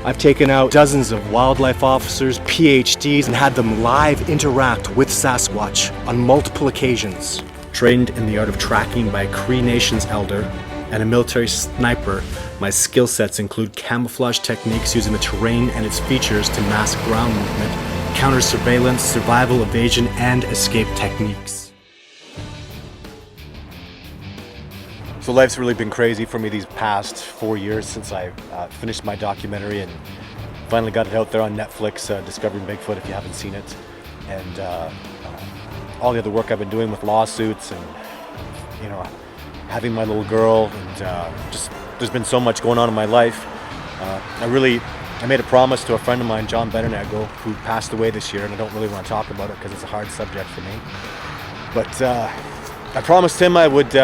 I've taken out dozens of wildlife officers, PhDs, and had them live interact with Sasquatch on multiple occasions. Trained in the art of tracking by a Cree Nation's elder and a military sniper, my skill sets include camouflage techniques using the terrain and its features to mask ground movement, counter surveillance, survival, evasion, and escape techniques. So life's really been crazy for me these past 4 years since I finished my documentary and finally got it out there on Netflix, Discovering Bigfoot, if you haven't seen it. And all the other work I've been doing with lawsuits and, you know, having my little girl, and just there's been so much going on in my life. I made a promise to a friend of mine, John Bennernego, who passed away this year, and I don't really want to talk about it because it's a hard subject for me. But I promised him I would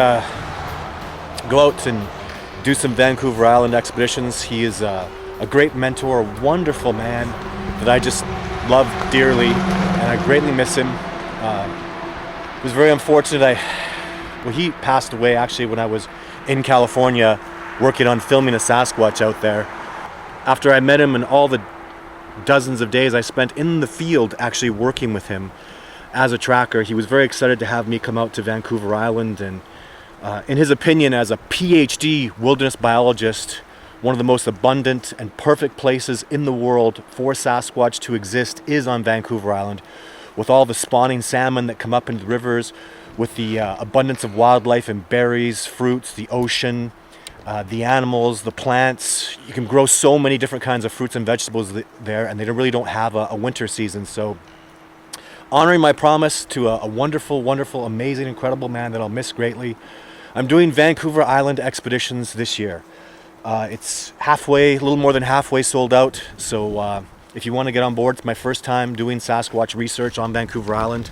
go out and do some Vancouver Island expeditions. He is a great mentor, a wonderful man that I just love dearly, and I greatly miss him. It was very unfortunate. He passed away actually when I was in California working on filming a Sasquatch out there. After I met him and all the dozens of days I spent in the field actually working with him as a tracker, he was very excited to have me come out to Vancouver Island, and in his opinion, as a PhD wilderness biologist, one of the most abundant and perfect places in the world for Sasquatch to exist is on Vancouver Island, with all the spawning salmon that come up into the rivers, with the abundance of wildlife and berries, fruits, the ocean, the animals, the plants. You can grow so many different kinds of fruits and vegetables there, and they really don't have a winter season. So honoring my promise to a wonderful, wonderful, amazing, incredible man that I'll miss greatly, I'm doing Vancouver Island expeditions this year. It's a little more than halfway sold out. So if you want to get on board, it's my first time doing Sasquatch research on Vancouver Island.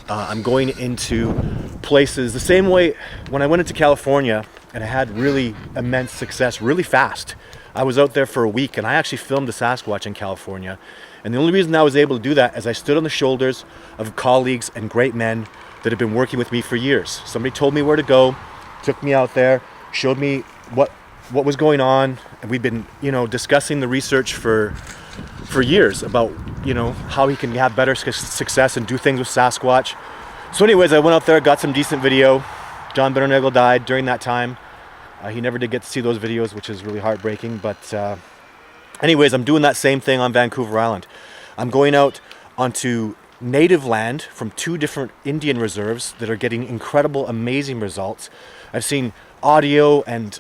I'm going into places the same way when I went into California, and I had really immense success really fast. I was out there for a week, and I actually filmed a Sasquatch in California. And the only reason I was able to do that is I stood on the shoulders of colleagues and great men that have been working with me for years. Somebody told me where to go, took me out there, showed me what was going on, and we've been, discussing the research for years about, how he can have better success and do things with Sasquatch. So anyways, I went out there, got some decent video. John Bennernego died during that time. He never did get to see those videos, which is really heartbreaking. But anyways, I'm doing that same thing on Vancouver Island. I'm going out onto native land from 2 different Indian reserves that are getting incredible, amazing results. I've seen audio, and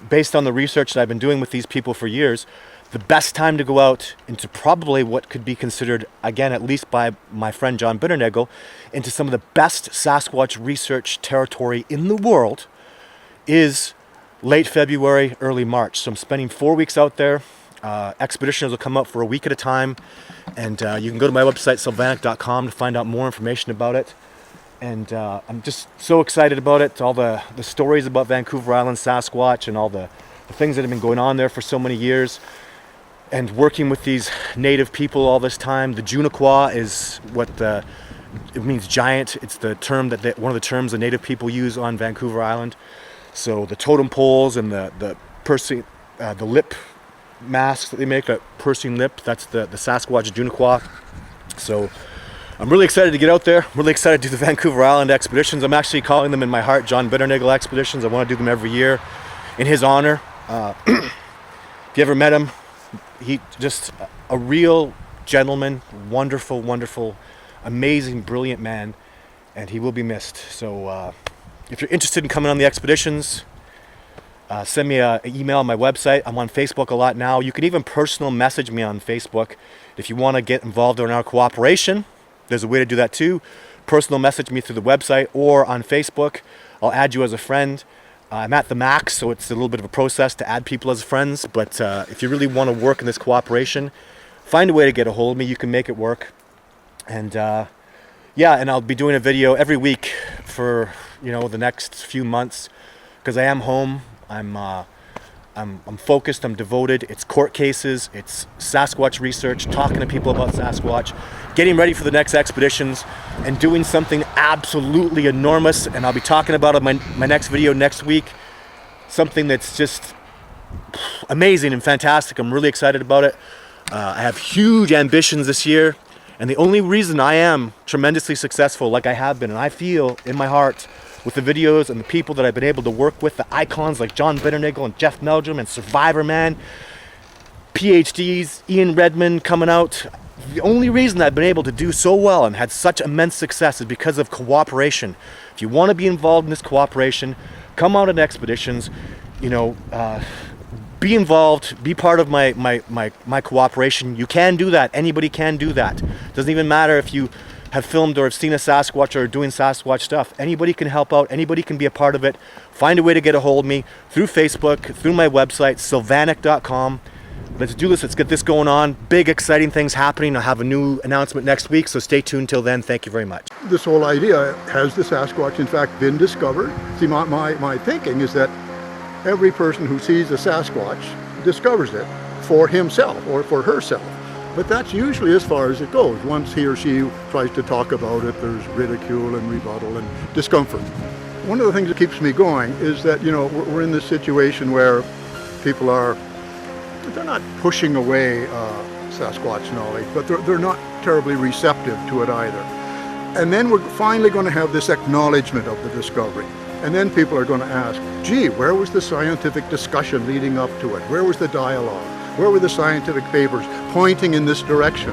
based on the research that I've been doing with these people for years, the best time to go out into probably what could be considered, again, at least by my friend John Bennernego, into some of the best Sasquatch research territory in the world is late February, early March. So I'm spending 4 weeks out there. Expeditioners will come out for a week at a time, and you can go to my website, sylvanik.com, to find out more information about it. And I'm just so excited about it, all the stories about Vancouver Island Sasquatch and all the things that have been going on there for so many years. And working with these native people all this time. The Juniqua is what it means giant. It's the term one of the terms the native people use on Vancouver Island. So the totem poles and the lip masks that they make, a pursing lip, that's the Sasquatch Juniqua. So I'm really excited to get out there. I'm really excited to do the Vancouver Island expeditions. I'm actually calling them in my heart John Bennernego expeditions. I want to do them every year in his honor. If you ever met him, he just a real gentleman, wonderful, wonderful, amazing, brilliant man, and he will be missed. So if you're interested in coming on the expeditions, send me an email on my website. I'm on Facebook a lot now. You can even personal message me on Facebook. If you want to get involved in our cooperation, there's a way to do that too. Personal message me through the website or on Facebook. I'll add you as a friend. I'm at the max, so it's a little bit of a process to add people as friends, but if you really want to work in this cooperation, find a way to get a hold of me. You can make it work. And and I'll be doing a video every week for the next few months, because I am home. I'm focused, I'm devoted. It's court cases, it's Sasquatch research, talking to people about Sasquatch, getting ready for the next expeditions, and doing something absolutely enormous. And I'll be talking about it in my next video next week. Something that's just amazing and fantastic. I'm really excited about it. I have huge ambitions this year, and the only reason I am tremendously successful like I have been, and I feel in my heart with the videos and the people that I've been able to work with, the icons like John Bitternagel and Jeff Meldrum and Survivor Man, PhDs, Ian Redmond coming out. The only reason I've been able to do so well and had such immense success is because of cooperation. If you want to be involved in this cooperation, come out on expeditions, be involved, be part of my cooperation. You can do that. Anybody can do that. Doesn't even matter if you have filmed or have seen a Sasquatch or are doing Sasquatch stuff. Anybody can help out. Anybody can be a part of it. Find a way to get a hold of me through Facebook, through my website, sylvanic.com. Let's do this. Let's get this going on. Big, exciting things happening. I'll have a new announcement next week, so stay tuned till then. Thank you very much. This whole idea, has the Sasquatch in fact been discovered? See, my thinking is that every person who sees a Sasquatch discovers it for himself or for herself. But that's usually as far as it goes. Once he or she tries to talk about it, there's ridicule and rebuttal and discomfort. One of the things that keeps me going is that, we're in this situation where people they're not pushing away Sasquatch knowledge, but they're not terribly receptive to it either. And then we're finally going to have this acknowledgement of the discovery. And then people are going to ask, gee, where was the scientific discussion leading up to it? Where was the dialogue? Where were the scientific papers pointing in this direction?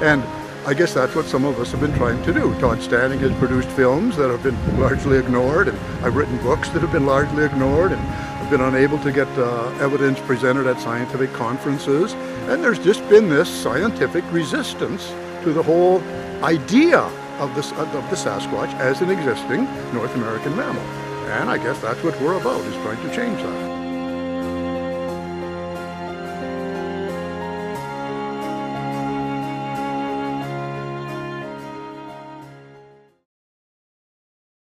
And I guess that's what some of us have been trying to do. Todd Standing has produced films that have been largely ignored, and I've written books that have been largely ignored, and I've been unable to get evidence presented at scientific conferences. And there's just been this scientific resistance to the whole idea of the Sasquatch as an existing North American mammal. And I guess that's what we're about, is trying to change that.